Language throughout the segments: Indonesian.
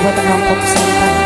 buat Abang Pop Santan.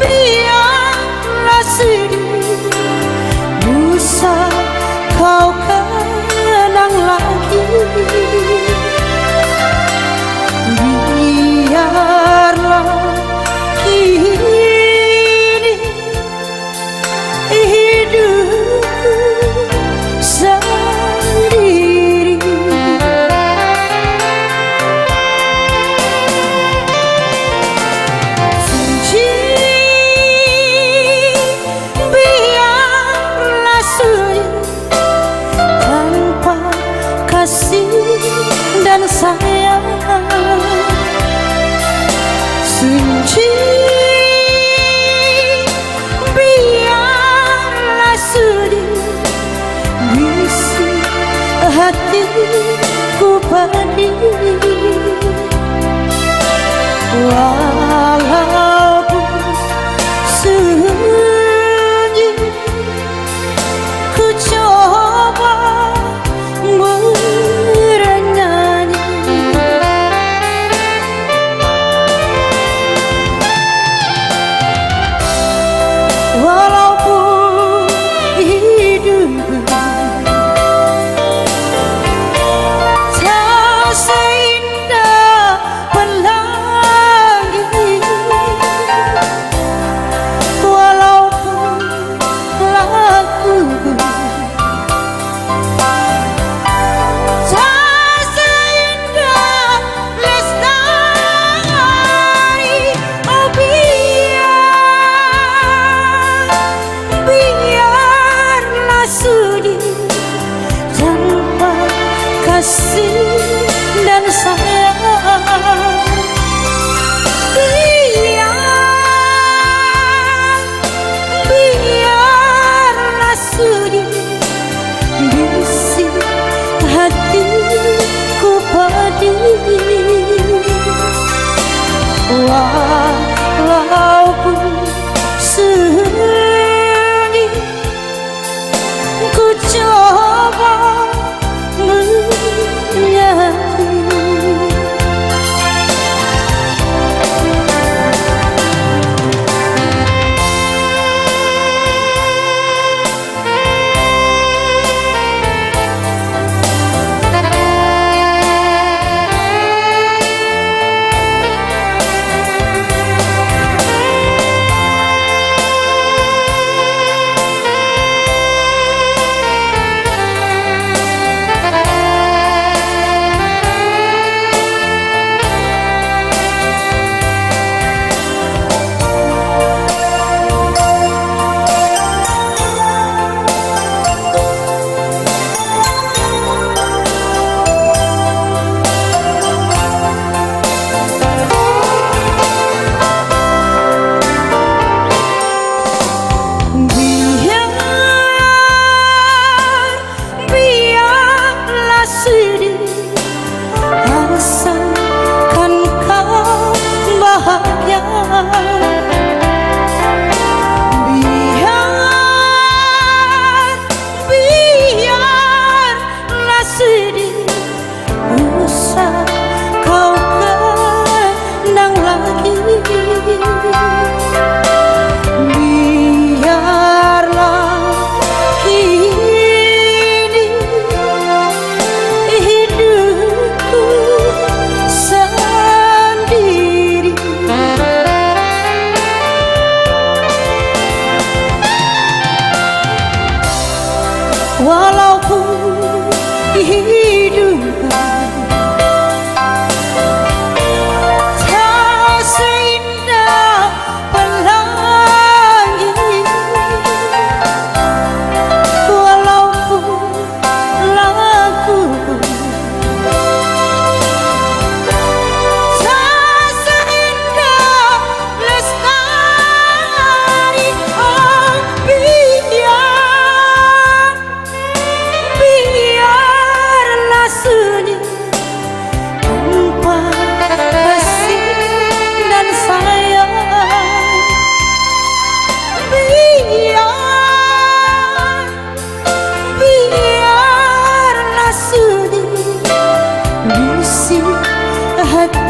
Biarlah sedih, bisa kau kenang lagi. Biarlah kini hidupku sendiri. Biarlah sedih tanpa kasih dan sayang. Sunyi, biarlah sedih bisik hatiku pedih. Walaupun sunyi, ku coba bernyanyi. Walaupun hidup tak seindah pelangi, walaupun lagu tak seindah lestari. Oh biarlah sedih tanpa kasih dan sayang. Biarlah sedih bisik hatiku pedih. Walaupun sunyi, ku coba menyanyi. Biarlah sedih, asalkan kau bahagia. Biarlah sedih, usah kau kenang lagi. Biarlah kini hidupku sendiri.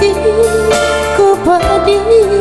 hatiku pedih.